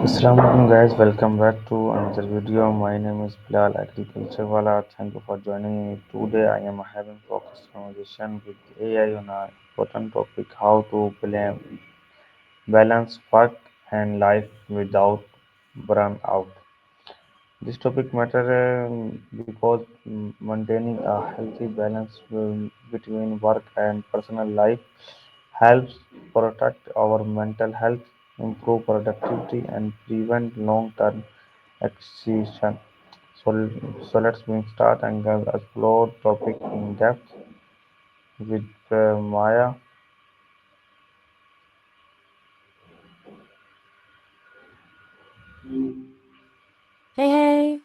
Assalamu alaikum guys, welcome back to another video. My name is Bilal Agriculture Wala. Thank you for joining me. Today I am having focused conversation with AI on an important topic how to balance work and life without burnout. This topic matters because maintaining a healthy balance between work and personal life helps protect our mental health, improve productivity, and prevent long-term exhaustion. So, so let's start and explore topic in depth with Maya. Hey, hey.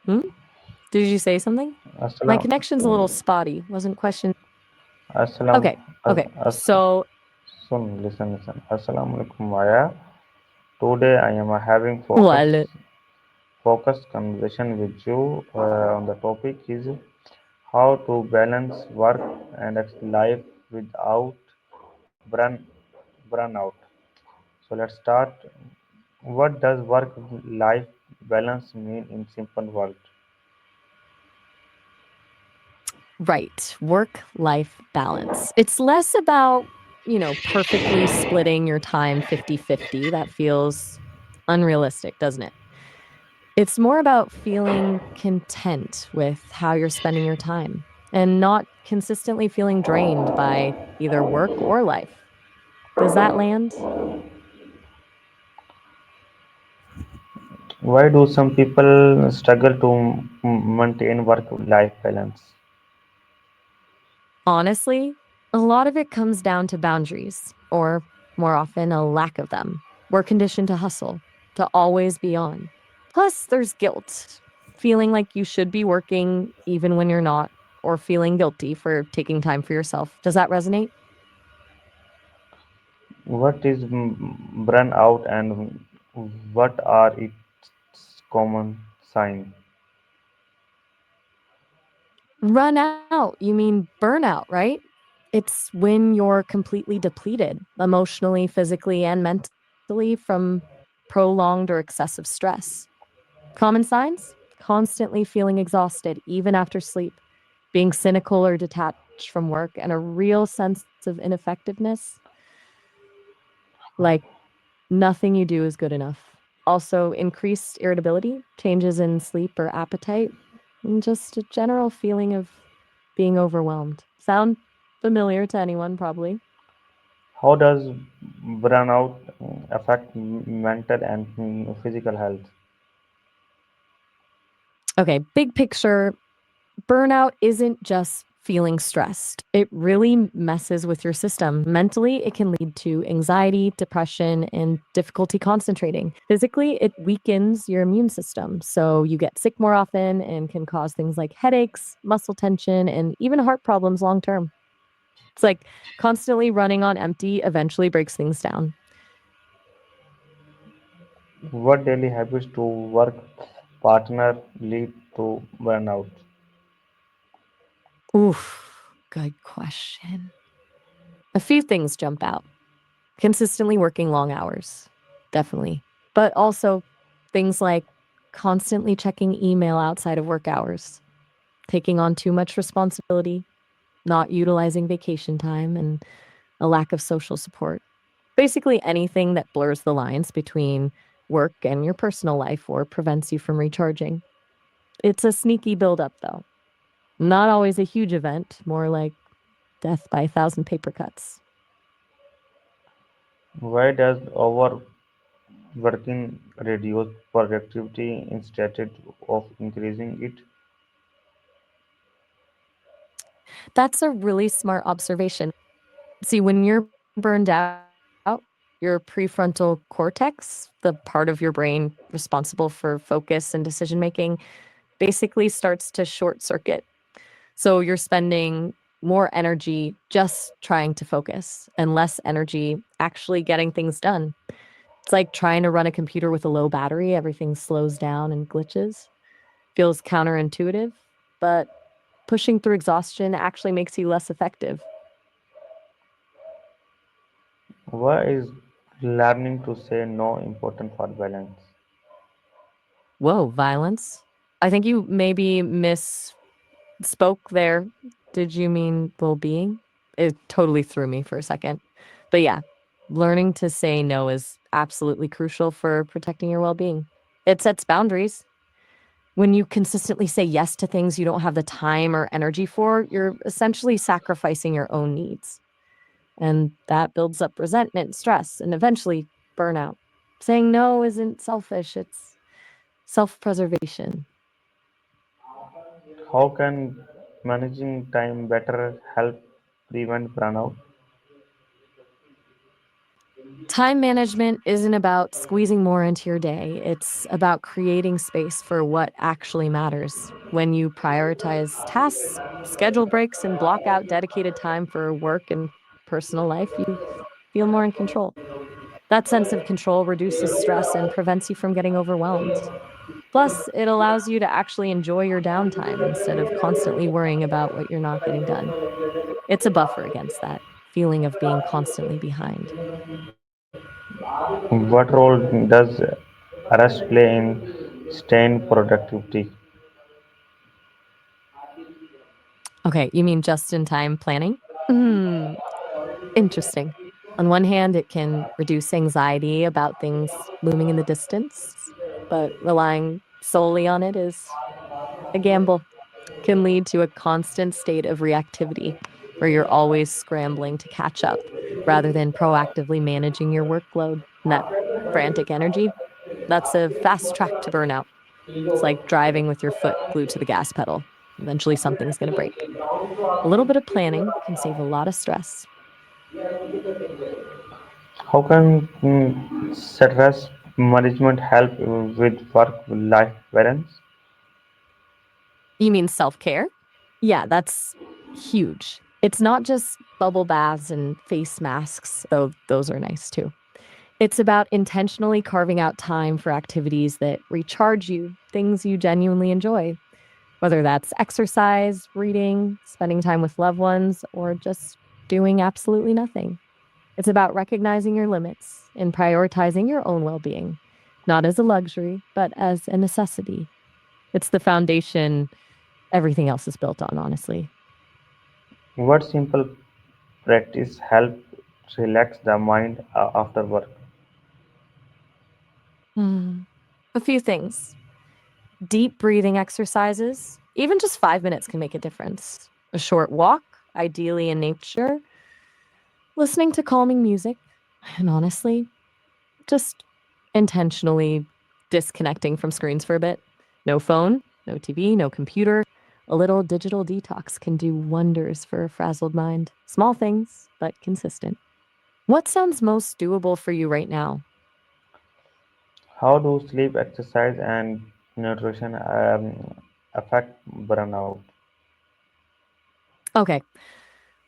Hmm? Did you say something? My Assalam, connection's a little spotty. Wasn't question. assalam, Okay, as, okay. as, So, listen. Assalamu alaikum, Maya. Today I am having well, focused conversation with you on the topic is how to balance work and life without burn burnout. So let's start. What does work life balance mean in simple words? right. Work life balance. It's less about, perfectly splitting your time 50-50. That feels unrealistic, doesn't it? It's more about feeling content with how you're spending your time and not consistently feeling drained by either work or life. Does that land? Why do some people struggle to maintain work life balance? Honestly, a lot of it comes down to boundaries, or more often, a lack of them. We're conditioned to hustle, to always be on. Plus, there's guilt, feeling like you should be working even when you're not, or feeling guilty for taking time for yourself. Does that resonate? What is burnout and what are its common signs? Run out. You mean burnout, right? It's when you're completely depleted emotionally, physically, and mentally from prolonged or excessive stress. Common signs? Constantly feeling exhausted, even after sleep, being cynical or detached from work, and a real sense of ineffectiveness, like nothing you do is good enough. Also, increased irritability, changes in sleep or appetite, and just a general feeling of being overwhelmed. Sound familiar to anyone, probably? How does burnout affect mental and physical health? Okay, big picture, burnout isn't just feeling stressed. It really messes with your system. Mentally, it can lead to anxiety, depression, and difficulty concentrating. Physically, it weakens your immune system. So you get sick more often and can cause things like headaches, muscle tension, and even heart problems long term. It's like constantly running on empty eventually breaks things down. What daily habits to work partner lead to burnout? Oof, good question. A few things jump out. Consistently working long hours, definitely. But also things like constantly checking email outside of work hours, taking on too much responsibility, not utilizing vacation time, and a lack of social support. Basically, anything that blurs the lines between work and your personal life or prevents you from recharging. It's a sneaky buildup, though. Not always a huge event, more like death by a thousand paper cuts. Why does overworking reduce productivity instead of increasing it? That's a really smart observation. See, when you're burned out, your prefrontal cortex, the part of your brain responsible for focus and decision making, basically starts to short circuit. So you're spending more energy just trying to focus and less energy actually getting things done. It's like trying to run a computer with a low battery, everything slows down and glitches. Feels counterintuitive, but pushing through exhaustion actually makes you less effective. Why is learning to say no important for balance? Whoa, violence? I think you maybe misspoke there. Did you mean well being? It totally threw me for a second. But yeah, learning to say no is absolutely crucial for protecting your well being. It sets boundaries. When you consistently say yes to things you don't have the time or energy for, you're essentially sacrificing your own needs. And that builds up resentment, stress, and eventually burnout. Saying no isn't selfish, it's self preservation. How can managing time better help prevent burnout? Time management isn't about squeezing more into your day. It's about creating space for what actually matters. When you prioritize tasks, schedule breaks, and block out dedicated time for work and personal life, you feel more in control. That sense of control reduces stress and prevents you from getting overwhelmed. Plus, it allows you to actually enjoy your downtime instead of constantly worrying about what you're not getting done. It's a buffer against that feeling of being constantly behind. What role does rest play in sustained productivity? Okay, you mean just in time planning? Hmm, interesting. On one hand, it can reduce anxiety about things looming in the distance, but relying solely on it is a gamble. Can lead to a constant state of reactivity where you're always scrambling to catch up rather than proactively managing your workload. And that frantic energy, that's a fast track to burnout. It's like driving with your foot glued to the gas pedal. Eventually, something's going to break. A little bit of planning can save a lot of stress. How can stress management help with work-life balance? You mean self care? Yeah, that's huge. It's not just bubble baths and face masks, though those are nice too. It's about intentionally carving out time for activities that recharge you, things you genuinely enjoy, whether that's exercise, reading, spending time with loved ones, or just doing absolutely nothing. It's about recognizing your limits and prioritizing your own well being, not as a luxury, but as a necessity. It's the foundation everything else is built on, honestly. What simple practice help relax the mind after work? Hmm. A few things. Deep breathing exercises, even just 5 minutes can make a difference. A short walk, ideally in nature, listening to calming music, and honestly, just intentionally disconnecting from screens for a bit. No phone, no TV, no computer. A little digital detox can do wonders for a frazzled mind. Small things, but consistent. What sounds most doable for you right now? How do sleep, exercise, and nutrition affect burnout? Okay,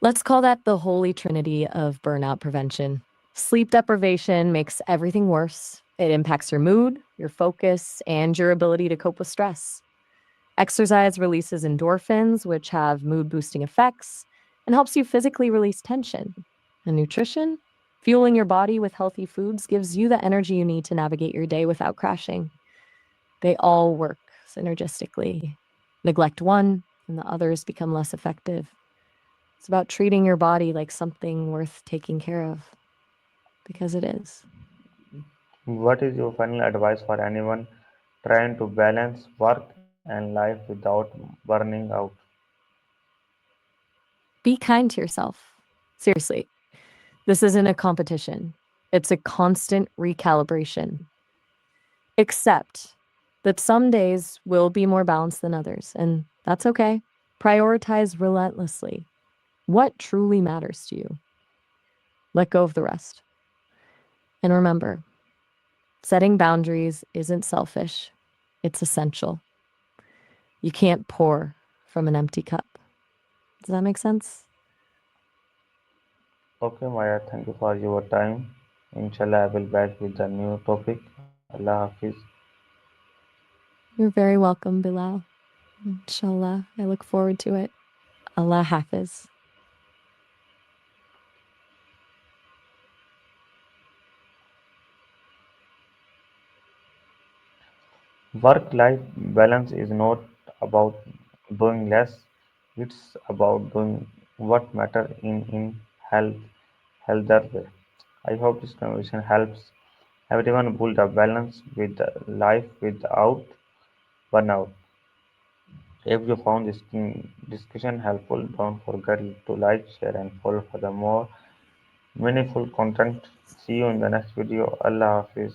let's call that the holy trinity of burnout prevention. Sleep deprivation makes everything worse. It impacts your mood, your focus, and your ability to cope with stress. Exercise releases endorphins, which have mood boosting effects, and helps you physically release tension. And nutrition? Fueling your body with healthy foods gives you the energy you need to navigate your day without crashing. They all work synergistically. Neglect one, and the others become less effective. It's about treating your body like something worth taking care of, because it is. What is your final advice for anyone trying to balance work and life without burning out? Be kind to yourself. Seriously, this isn't a competition, it's a constant recalibration. Accept that some days will be more balanced than others, and that's okay. Prioritize relentlessly what truly matters to you. Let go of the rest. And remember, setting boundaries isn't selfish, it's essential. You can't pour from an empty cup. Does that make sense? Okay, Maya, thank you for your time. Inshallah, I will back with a new topic. Allah Hafiz. You're very welcome, Bilal. Inshallah. I look forward to it. Allah Hafiz. Work-life balance is not about doing less, it's about doing what matters in health, healthier way. I hope this conversation helps everyone build a balance with the life without burnout. If you found this discussion helpful, don't forget to like, share, and follow for the more meaningful content. See you in the next video. Allah Hafiz.